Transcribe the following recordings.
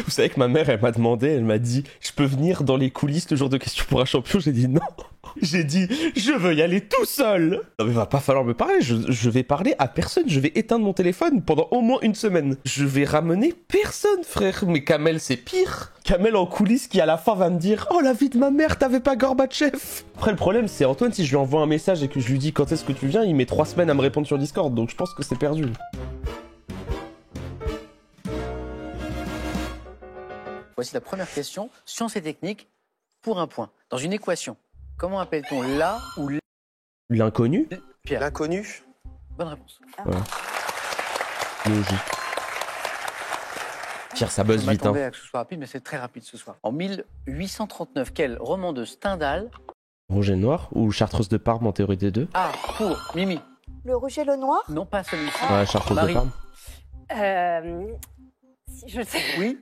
Vous savez que ma mère, elle m'a demandé, elle m'a dit, je peux venir dans les coulisses le jour de question pour un champion? J'ai dit non. J'ai dit, je veux y aller tout seul. Non mais va pas falloir me parler, je vais parler à personne, je vais éteindre mon téléphone pendant au moins une semaine. Je vais ramener personne, frère. Mais Kamel, c'est pire. Kamel en coulisses qui à la fin va me dire, oh la vie de ma mère, t'avais pas Gorbatchev. Après le problème, c'est Antoine, si je lui envoie un message et que je lui dis quand est-ce que tu viens, il met 3 semaines à me répondre sur Discord, donc je pense que c'est perdu. Voici la première question, science et technique, pour un point. Dans une équation, comment appelle-t-on la ou L'inconnu? Pierre? L'inconnu. Bonne réponse. Voilà. Logique. Pierre, ça buzz Je vite, m'attendais hein. à que ce soit rapide, mais c'est très rapide ce soir. En 1839, quel roman de Stendhal Rouge et noir ou Chartreuse de Parme en théorie des deux? a pour Mimi? Le rouge et le noir? Non, pas celui-ci. Ouais, Chartreuse Marie. de Parme. Si je le sais. Oui.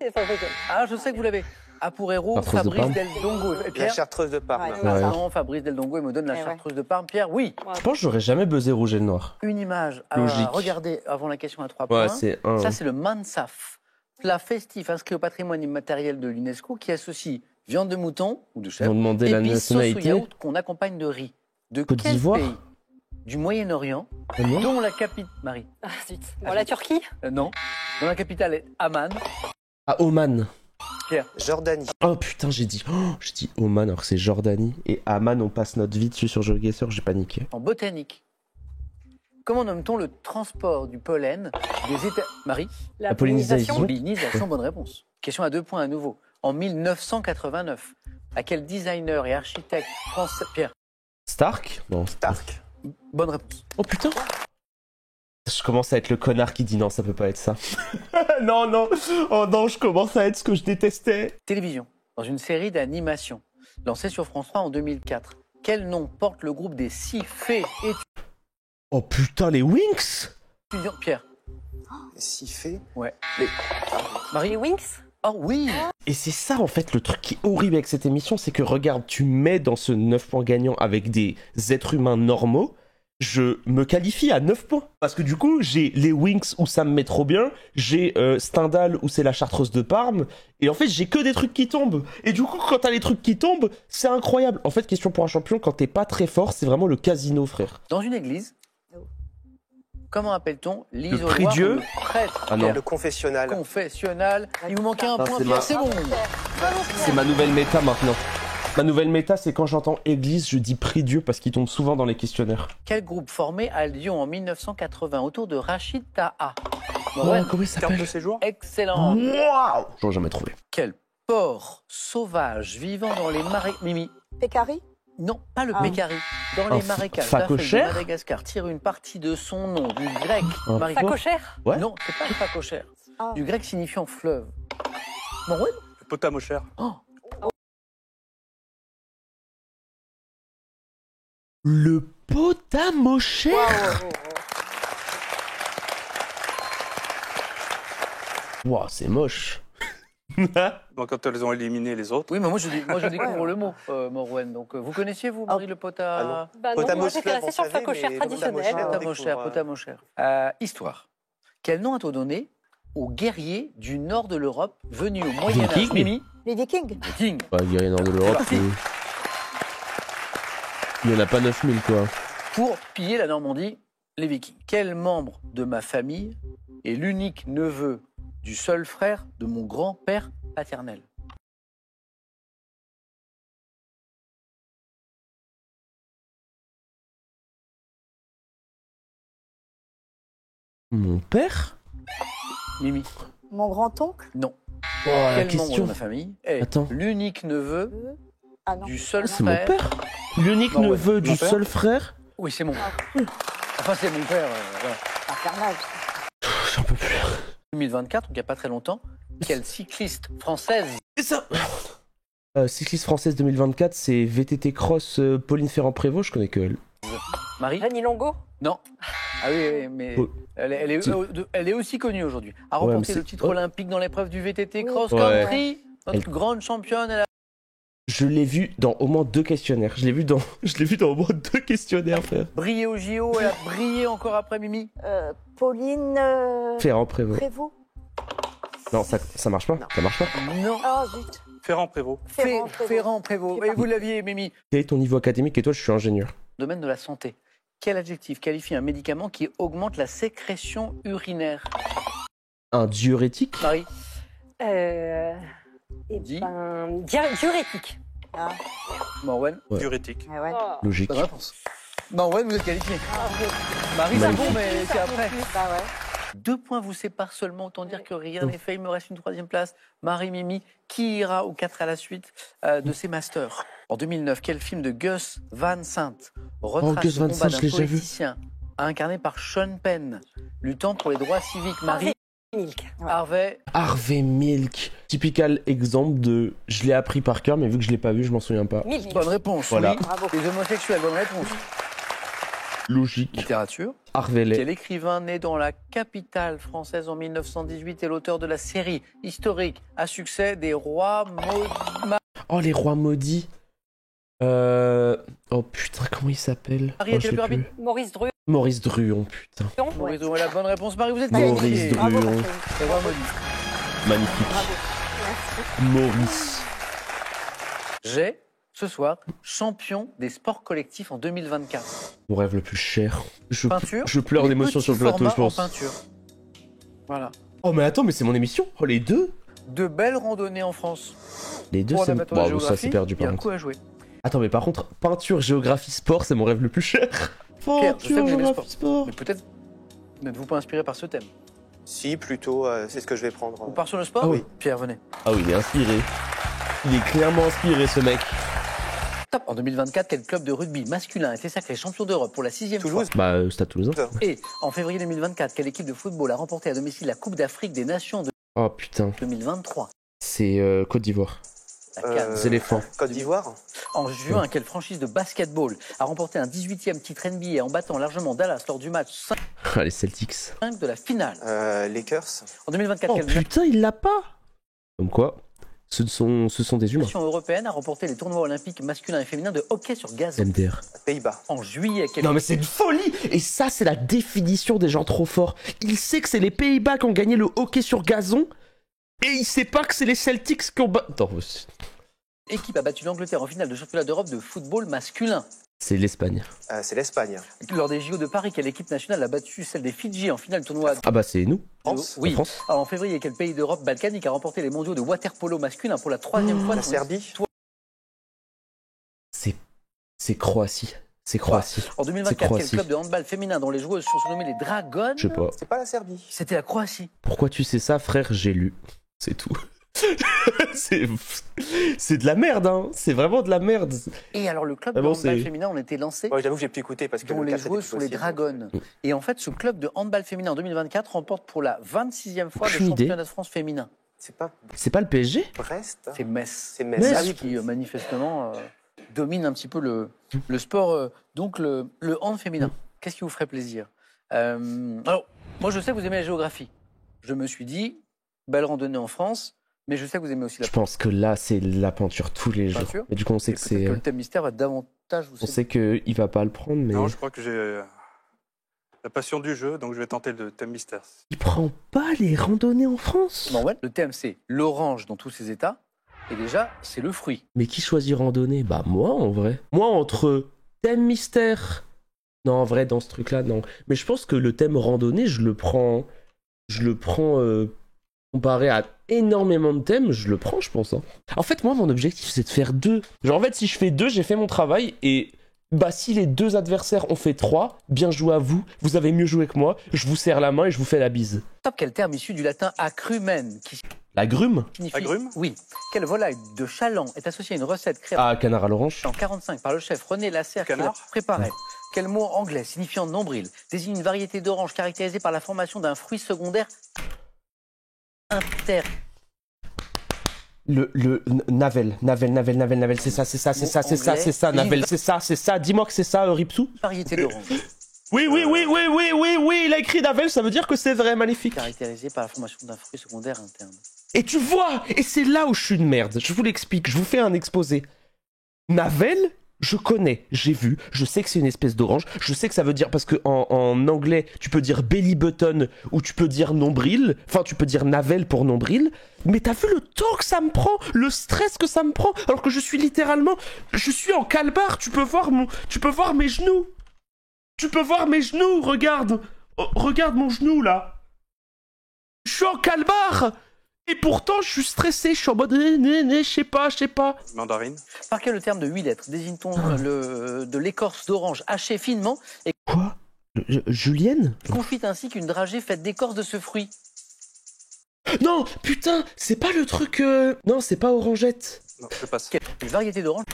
C'est pas possible. Ah, je sais que vous l'avez. A pour héros, Chartreuse de Fabrice Parme. Del Dongo. Et La Pierre? chartreuse de Parme. Ouais. Ouais. Non, Fabrice Del Dongo, il me donne la Eh ouais. chartreuse de Parme. Pierre, oui. Je pense que j'aurais jamais buzzé rouge et le noir. Une image à Logique. regarder avant la question à 3 Ouais, points. c'est un. Ça, c'est le mansaf, plat festif inscrit au patrimoine immatériel de l'UNESCO qui associe viande de mouton ou de Ils chèvre, m'ont demandé la épices, sauce ou nationalité. yaourt qu'on accompagne de riz. De Côte quel d'Ivoire. pays du Moyen-Orient, Ah non. dont la capitale... Marie, Ah, zut. Bon, la Turquie. non. Dont la capitale est Amman. Ah, Oman. Jordanie. Oh putain, j'ai dit Oman alors que c'est Jordanie. Et Amman, on passe notre vie dessus sur GeoGuessr, j'ai paniqué. En botanique. Comment nomme-t-on le transport du pollen des États... Marie? La pollinisation. Pollinisation, bonne réponse. Question à 2 points à nouveau. En 1989, à quel designer et architecte français... Pierre? Stark? Non. Stark. Bonne réponse. Oh putain. Je commence à être le connard qui dit non, ça peut pas être ça. Non, non. Oh non, je commence à être ce que je détestais. Télévision, dans une série d'animation lancée sur France 3 en 2004. Quel nom porte le groupe des 6 fées Oh putain, les Winx? étudiants? Pierre? Si fait. Ouais. Marie? Les Winx. Oh oui. Et c'est ça en fait le truc qui est horrible avec cette émission, c'est que regarde, tu mets dans ce 9 points gagnant avec des êtres humains normaux, je me qualifie à 9 points. Parce que du coup, j'ai les Winx où ça me met trop bien, j'ai Stendhal où c'est la chartreuse de Parme, et en fait, j'ai que des trucs qui tombent. Et du coup, quand t'as les trucs qui tombent, c'est incroyable. En fait, question pour un champion, quand t'es pas très fort, c'est vraiment le casino, frère. Dans une église, comment appelle-t-on l'isoloir prie-dieu? ou le prêtre? Ah non. Le confessionnal. Confessionnal. Il vous manquait un Non, point, c'est Pierre, ma- c'est bon. C'est ma nouvelle méta maintenant. Ma nouvelle méta, c'est quand j'entends église, je dis prie Dieu parce qu'il tombe souvent dans les questionnaires. Quel groupe formé à Lyon en 1980 autour de Rachid Taha? Ouais, Ouais, comment il Terme s'appelle? de séjour. excellent. Waouh! J'aurais jamais trouvé. Quel porc sauvage vivant dans les marais... Mimi? Pécari? Non, pas le Ah. pécari. Dans Un les marécages phacochère d'Afrique de Madagascar tire une partie de son nom du grec. Un Marie. porc Facochère. Ouais. Non, c'est pas le phacochère. Ah. Du grec signifiant fleuve. Bon, ouais. Le potamochère. Oh, Le potamochère? Wow, c'est moche. Donc quand elles ont éliminé les autres. oui, mais moi je découvre le mot, Morwen. Donc vous connaissiez vous, Marie, le pota... Ah non. Bah non, moi Potamochère, j'étais restée on sur savait, facochère mais traditionnelle. potamochère, Potamochère. Histoire. Quel nom a-t-on donné aux guerriers du nord de l'Europe venus au Moyen-Âge? Vikings. Mimi? Les Vikings? King. Ouais, guerrier nord de l'Europe. parti. Il y en a pas 9000 quoi. Pour piller la Normandie, les Vikings. Quel membre de ma famille est l'unique neveu du seul frère de mon grand-père paternel? Mon père? Mimi? Mon grand-oncle? Non. Oh, la Quel membre de question. ma famille est Attends. l'unique neveu Ah non. du seul C'est mon frère? père? L'unique Non, ouais. neveu du Mon père seul frère? Oui, c'est mon père. Enfin, c'est mon père. Voilà. Infernal. J'en peux plus. 2024, donc il n'y a pas très longtemps, quelle cycliste française? C'est ça. Cycliste française 2024, c'est VTT Cross Pauline Ferrand-Prévot, je connais que elle. Marie? Annie Longo. Non. Ah oui, oui, mais Oh. elle est aussi connue aujourd'hui. A Ouais, remporté mais le c'est- titre olympique dans l'épreuve du VTT Cross Ouais. Country. Notre Elle- grande championne, elle a... Je l'ai vu dans au moins 2 questionnaires. Je l'ai vu dans au moins 2 questionnaires, frère. brillé au JO, elle a brillé encore après Mimi. Pauline Ferrand-Prévôt. Prévost? Non, ça marche pas. Non. Ça marche pas. Non. Oh, zut. Ferrand-Prévot. Ferrand Prévôt. Et vous l'aviez, Mimi. Quel est ton niveau académique? Et toi, je suis ingénieur. Domaine de la santé. Quel adjectif qualifie un médicament qui augmente la sécrétion urinaire? Un diurétique? Marie. Diurétique. Ah, Morwen. Ouais. Diurétique. ah ouais. Oh. Logique. Bonne réponse. Morwen, vous êtes qualifié. Ah, Marie, c'est Magnifique. bon, mais c'est après. bah ouais. 2 points vous séparent seulement, autant dire que rien n'est fait. Il me reste une 3e place. Marie, Mimi, qui ira aux 4 à la suite de ces masters? En 2009, quel film de Gus Van Sant retrace Gus le Van combat Sant, d'un je l'ai déjà vu. politicien incarné par Sean Penn, luttant pour les droits civiques? Marie, Milk. Harvey, Harvey Milk. Typical exemple de je l'ai appris par cœur, mais vu que je l'ai pas vu, je m'en souviens pas. Milk. bonne réponse. Voilà. Oui. Bravo. Les homosexuels, bonne réponse. Logique. Littérature. Harvey Lay. Quel écrivain né dans la capitale française en 1918 est l'auteur de la série historique à succès des Rois Maudits? Oh, les rois maudits. Oh putain, comment il s'appelle? Marie, Oh, était je le l'ai plus rapide. plus. Maurice Druon. Maurice Druon, putain. Maurice Druon, la bonne réponse. Marie, vous êtes Maurice qualifiée. Druon. Bravo, Druon. Catherine. Les Rois Maudits. Magnifique. Bravo. Maurice. J'ai, ce soir, champion des sports collectifs en 2024. Mon rêve le plus cher. Peinture. Je pleure les d'émotion petits sur le plateau, formats je pense. en peinture. Voilà. Oh, mais attends, mais c'est mon émission. Oh, les deux? De belles randonnées en France. Les deux, Pour un c'est. amateur de Bon, ça, géographie, c'est perdu il y a par un contre. coup à jouer. Attends, mais par contre, peinture, géographie, sport, c'est mon rêve le plus cher. Pierre, je sais que Peinture, vous aimez le géographie, sport. Mais peut-être n'êtes-vous pas inspiré par ce thème? Si, plutôt, c'est ce que je vais prendre. On part sur le sport? Ah oui. Pierre, venez. Ah oui, il est inspiré. Il est clairement inspiré, ce mec. Top. En 2024, quel club de rugby masculin a été sacré champion d'Europe pour la 6e fois? Toulouse. Bah, Stade Toulousain. Et en février 2024, quelle équipe de football a remporté à domicile la Coupe d'Afrique des Nations de Oh putain, 2023? c'est Côte d'Ivoire. La CAN. C'est éléphant. Côte d'Ivoire. En juin, quelle franchise de basketball a remporté un 18e titre NBA en battant largement Dallas lors du match 5 Ah, les Celtics. de la finale? Lakers. En 2024, Oh quelle putain, il l'a pas. Comme quoi, ce sont des humains. nation européenne a remporté les tournois olympiques masculins et féminins de hockey sur gazon? MDR. Pays-Bas. En juillet, quelle Non mais c'est une folie. Et ça, c'est la définition des gens trop forts. Il sait que c'est les Pays-Bas qui ont gagné le hockey sur gazon. Et il sait pas que c'est les Celtics qui ont Attends, équipe a battu l'Angleterre en finale de championnat d'Europe de football masculin? c'est l'Espagne. C'est l'Espagne. Lors des JO de Paris, quelle équipe nationale a battu celle des Fidji en finale du tournoi? Ah bah c'est nous. France. Oui. La France. Alors, en février, quel pays d'Europe balkanique a remporté les mondiaux de water-polo masculin pour la 3e fois? La Serbie. C'est Croatie. C'est Croatie. En 2024, quel Croatie. club de handball féminin dont les joueuses sont surnommées les Dragons? Je sais pas. C'est pas la Serbie. C'était la Croatie. Pourquoi tu sais ça, frère? J'ai lu. C'est tout. c'est de la merde, hein. C'est vraiment de la merde. Et alors, le club Ah de bon, handball c'est- féminin, on était lancé, Ouais, j'avoue que j'ai pu écouter parce que dont le les casque était joueuses plus sont les possible. Dragons. Et en fait, ce club de handball féminin en 2024 remporte pour la 26e fois le Aucune idée. championnat de France féminin. C'est pas C'est pas le PSG? Brest. C'est Metz. C'est Metz. Metz. Ah oui. Qui manifestement domine un petit peu le sport, donc le hand féminin. Qu'est-ce qui vous ferait plaisir? Alors, moi je sais que vous aimez la géographie. Je me suis dit, belle randonnée en France, mais je sais que vous aimez aussi la Je pense que là, c'est la peinture tous les jours. Peinture. Et du coup, on sait que Peut-être c'est. que le thème mystère va davantage vous On sait qu'il va pas le prendre, mais. Non, je crois que j'ai la passion du jeu, donc je vais tenter le thème mystère. Il prend pas les randonnées en France. Bon, ouais, le thème c'est l'orange dans tous ses états, et déjà c'est le fruit. Mais qui choisit randonnée? Bah moi en vrai. Moi entre thème mystère. Non en vrai dans ce truc là non. Mais je pense que le thème randonnée je le prends comparé à énormément de thèmes, je le prends je pense. Hein. En fait moi mon objectif c'est de faire 2. Genre en fait si je fais 2 j'ai fait mon travail et bah si les 2 adversaires ont fait 3, bien joué à vous, vous avez mieux joué que moi, je vous serre la main et je vous fais la bise. Top, quel terme issu du latin acrumen qui La grume? signifie... Agrume Oui. Quelle volaille de chaland est associée à une recette créée Ah canard à l'orange. en 45 par le chef René Lasserre qui l'a Canard. préparée? Quel mot anglais signifiant nombril désigne une variété d'orange caractérisée par la formation d'un fruit secondaire inter... Navel, c'est ça, Navel, c'est ça, dis-moi que c'est ça, Ripsou. variété d'orange Oui, il a écrit Navel, ça veut dire que c'est vrai, magnifique. caractérisée par la formation d'un fruit secondaire interne. Et tu vois, et c'est là où je suis une merde, je vous l'explique, je vous fais un exposé. Navel, Je connais, j'ai vu, je sais que c'est une espèce d'orange, je sais que ça veut dire, parce que en anglais, tu peux dire belly button ou tu peux dire nombril, enfin tu peux dire navel pour nombril, mais t'as vu le temps que ça me prend, le stress que ça me prend, alors que je suis littéralement, je suis en calbar, tu peux voir mes genoux. Tu peux voir mes genoux, regarde. Oh, regarde mon genou là. Je suis en calbar. Et pourtant, je suis stressé, je suis en mode je sais pas. Mandarine. Par quel le terme de 8 lettres désigne-t-on de l'écorce d'orange hachée finement et Quoi Julienne confite ainsi qu'une dragée faite d'écorce de ce fruit? Non, putain, c'est pas le truc... Non, c'est pas orangette. Non, je passe. Une variété d'orange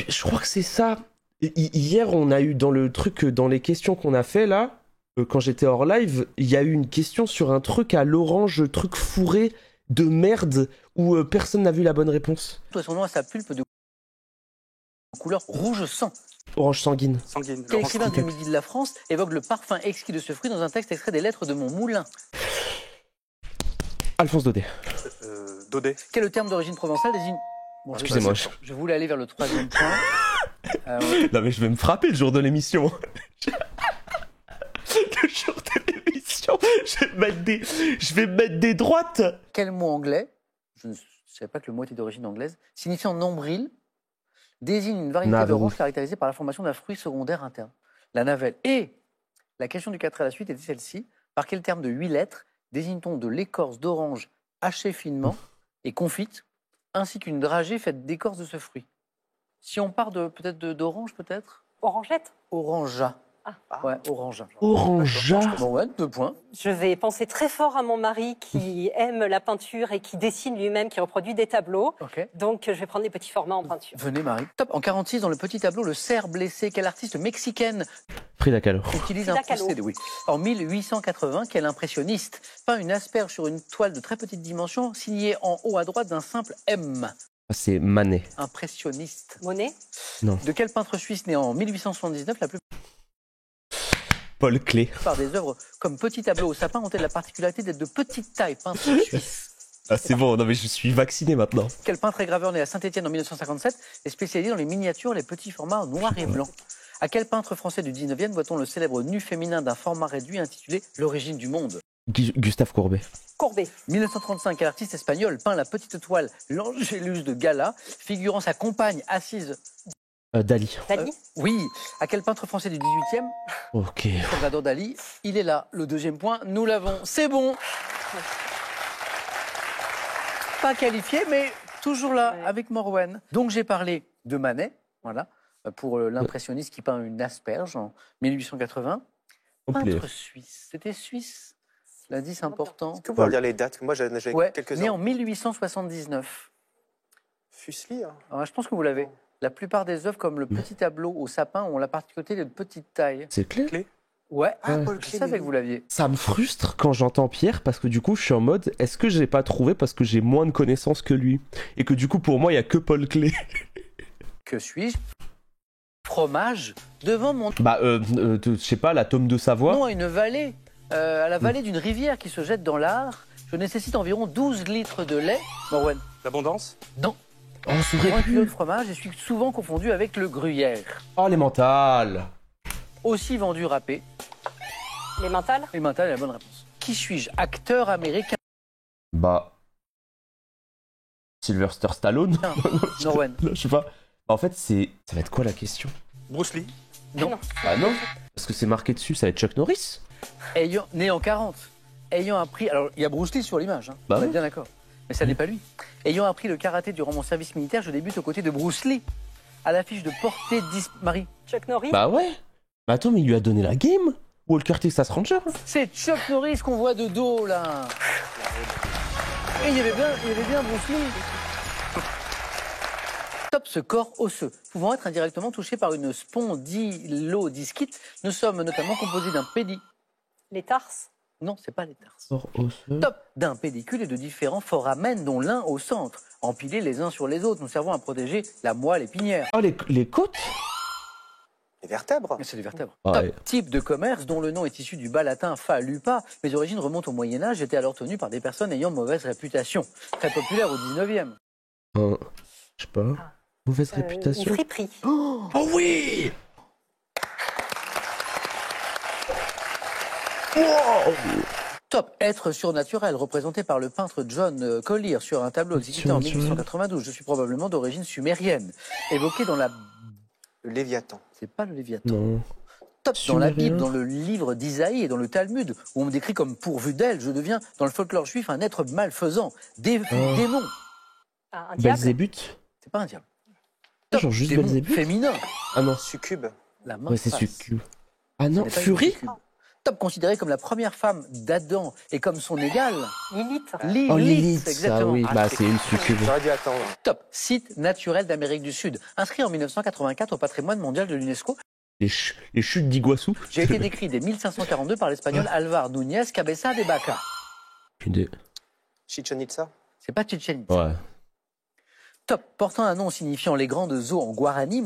Je crois que c'est ça. Hier, on a eu dans le truc, dans les questions qu'on a fait là, quand j'étais hors live, il y a eu une question sur un truc à l'orange, truc fourré de merde, où personne n'a vu la bonne réponse. doit son nom à sa pulpe de couleur rouge sang. Orange sanguine. Sanguine. Quel Laurence écrivain du Sanguine. Midi de la France évoque le parfum exquis de ce fruit dans un texte extrait des lettres de mon moulin? Alphonse Daudet. Daudet. Quel est le terme d'origine provençale désigne... Bon, Excusez-moi. je voulais aller vers le troisième point. Non mais je vais me frapper le jour de l'émission. Le jour de l'émission, je vais me mettre des droites. Quel mot anglais, je ne savais pas que le mot était d'origine anglaise, signifiant nombril, désigne une variété Navel. d'orange caractérisée par la formation d'un fruit secondaire interne, la navelle. Et la question du 4 à la suite était celle-ci. Par quel terme de 8 lettres désigne-t-on de l'écorce d'orange hachée finement et confite, ainsi qu'une dragée faite d'écorce de ce fruit? Si on part peut-être d'orange, peut-être Orangette. Orangea. Ah. Ouais, orangea. Orangea. Bon, ouais, 2 points. Je vais penser très fort à mon mari qui aime la peinture et qui dessine lui-même, qui reproduit des tableaux. Ok. Donc, je vais prendre des petits formats en peinture. Venez, Marie. Top. En 46, dans le petit tableau, le cerf blessé, quelle artiste mexicaine Frida Kahlo. utilise Frida un Kahlo. procédé, oui. En 1880, quel impressionniste peint une asperge sur une toile de très petite dimension, signée en haut à droite d'un simple M? C'est Manet. Impressionniste. Monet. De quel peintre suisse né en 1879 la Paul Klee. plupart des œuvres comme Petit tableau au sapin ont-elles la particularité d'être de petite taille? Peintre suisse. Ah c'est bon, non mais je suis vacciné maintenant. Quel peintre et graveur né à Saint-Étienne en 1957 est spécialisé dans les miniatures, les petits formats en noir et blanc? À quel peintre français du 19e voit-on le célèbre nu féminin d'un format réduit intitulé L'origine du monde? Gustave Courbet. Courbet. 1935, quel artiste espagnol peint la petite toile L'Angélus de Gala, figurant sa compagne assise? Dali. Dali. Oui. À quel peintre français du 18e? Ok. Salvador Dali. Il est là. Le deuxième point, nous l'avons. C'est bon. Pas qualifié, mais toujours là, Ouais. avec Morwen. Donc j'ai parlé de Manet, voilà, pour l'impressionniste qui peint une asperge en 1880. Complet. Peintre suisse. C'était suisse. L'indice important. Est-ce que vous pouvez dire les dates? Moi, j'avais Ouais, quelques né en ans. 1879. Fuseli, hein. Alors, je pense que vous l'avez. La plupart des œuvres, comme le petit tableau au sapin, ont la particularité de petite taille. C'est clair. Clé. Ouais, Ah, Ouais. Paul je Klee, savais mais que oui. vous l'aviez. Ça me frustre quand j'entends Pierre parce que du coup je suis en mode est-ce que j'ai pas trouvé parce que j'ai moins de connaissances que lui et que du coup pour moi il y a que Paul Klee. Que suis-je? Fromage devant mon Bah je sais pas la tome de Savoie. nom à une vallée, à la vallée d'une rivière qui se jette dans l'Ar. Je nécessite environ 12 litres de lait. Morwen. L'abondance. Non. Oh ça Pour aurait 1 kilo de pu. fromage, je suis souvent confondu avec le gruyère. Oh les mentales. Aussi vendu râpé. Les mentales. Et maintenant, la bonne réponse. Qui suis-je? Acteur américain. Bah Sylvester Stallone. Norwen. Je sais pas. En fait c'est ça va être quoi la question? Bruce Lee. Non. Ah non parce que c'est marqué dessus ça va être Chuck Norris. Né en 40. Ayant appris. Alors, il y a Bruce Lee sur l'image, hein. Bah On est ouais. bien d'accord. Mais ça n'est pas lui. Ayant appris le karaté durant mon service militaire, je débute aux côtés de Bruce Lee. À l'affiche de portée Marie. Chuck Norris. Bah ouais. Mais attends mais il lui a donné la game. Walker Texas Ranger. C'est Chuck Norris qu'on voit de dos, là. Et il y avait bien Bruce Lee. Top, ce corps osseux, pouvant être indirectement touché par une spondylodiscite, nous sommes notamment composés d'un Les tarses. Non, c'est pas les tarses. Sort osseux. Top, d'un pédicule et de différents foramen, dont l'un au centre, empilés les uns sur les autres, nous servant à protéger la moelle épinière. Oh les côtes. Les vertèbres. C'est des vertèbres. Ah Top, ouais. type de commerce dont le nom est issu du bas latin fa lupa. Mes origines remontent au Moyen-Âge, était alors tenu par des personnes ayant mauvaise réputation. Très populaire au 19e. Je sais pas. Mauvaise Une réputation. friperie. Oh oui. Wow. Top, être surnaturel, représenté par le peintre John Collier sur un tableau exécuté en Surnaturel. 1892. Je suis probablement d'origine sumérienne. Évoqué dans la... Le Léviathan. C'est pas le Léviathan. Non. Top, dans la Sumérien. Bible, dans le livre d'Isaïe et dans le Talmud, où on me décrit comme pourvu d'elle, je deviens, dans le folklore juif, un être malfaisant, démon. Ah, un diable. Belzébuth. C'est pas un diable. Genre juste Démon Belzébuth. féminin. Ah non. Succube. La main Ouais, c'est face. succube. Ah Ce non, n'est pas une Fury. succube. Top, considérée comme la première femme d'Adam et comme son égale. Lilith. Lilith, Oh Lilith, exactement. ah oui, Ah, bah c'est c'est une succube. J'aurais dû attendre. Top, site naturel d'Amérique du Sud. Inscrit en 1984 au patrimoine mondial de l'UNESCO. Les chutes d'Iguassou. J'ai été décrit dès 1542 par l'espagnol Alvar Núñez Cabeza de Vaca. Putain. Chichen Itza. C'est pas Chichen Itza. Ouais. Top, portant un nom signifiant les grandes eaux en guarani,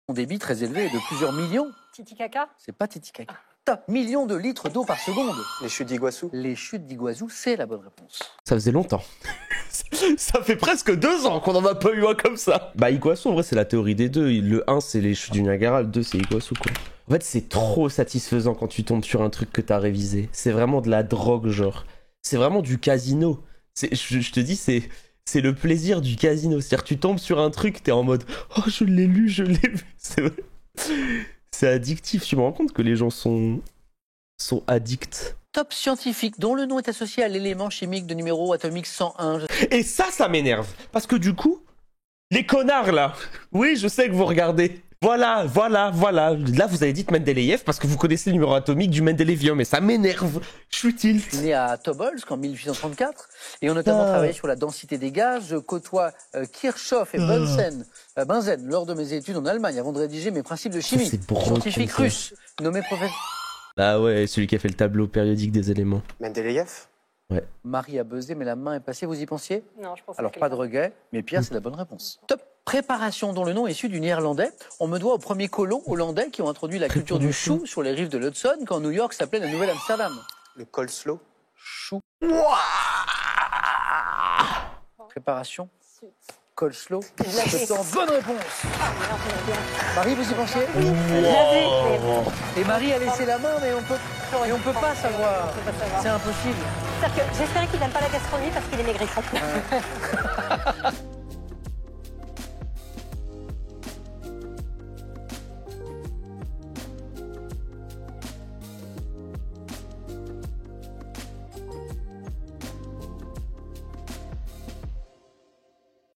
mon débit très élevé est de plusieurs millions. Titicaca. C'est pas Titicaca. Top, millions de litres d'eau par seconde. Les chutes d'Iguassou. Les chutes d'Iguazu, c'est la bonne réponse. Ça faisait longtemps. Ça fait presque 2 ans qu'on en a pas eu un comme ça. Bah Iguassou en vrai c'est la théorie des deux. Le 1 c'est les chutes du Niagara, le 2 c'est Iguassou quoi. En fait c'est trop satisfaisant quand tu tombes sur un truc que t'as révisé. C'est vraiment de la drogue genre. C'est vraiment du casino. Je te dis c'est le plaisir du casino. C'est-à-dire tu tombes sur un truc, t'es en mode oh je l'ai lu, je l'ai vu. C'est addictif. Tu me rends compte que les gens sont addicts. Top scientifique dont le nom est associé à l'élément chimique de numéro atomique 101. Et ça m'énerve. Parce que du coup, les connards là, oui, je sais que vous regardez. Voilà. Là, vous avez dit Mendeleïev parce que vous connaissez le numéro atomique du Mendelevium et ça m'énerve. Je suis tilt. Je suis né à Tobolsk en 1834 et ont notamment travaillé sur la densité des gaz. Je côtoie Kirchhoff et Bunsen lors de mes études en Allemagne avant de rédiger mes principes de chimie. C'est breton, Scientifique ça. russe, nommé professeur. Ah ouais, celui qui a fait le tableau périodique des éléments. Mendeleïev. Marie a buzzé, mais la main est passée, vous y pensiez? Non, je pense Alors pas de regret, mais Pierre, c'est la bonne réponse. Top préparation dont le nom est issu du néerlandais. On me doit aux premiers colons hollandais qui ont introduit la culture du chou sur les rives de l'Hudson quand New York s'appelait la Nouvelle-Amsterdam. Le coleslaw. Chou. Préparation. Coleslaw. Je l'avais. C'est en bonne réponse. Ah, merde, je l'ai bien. Marie, vous y pensiez? Je l'avais, mais Et Marie a laissé la main, mais on peut pas savoir. on peut pas savoir. C'est impossible. C'est-à-dire que j'espérais qu'il n'aime pas la gastronomie parce qu'il est maigrichon.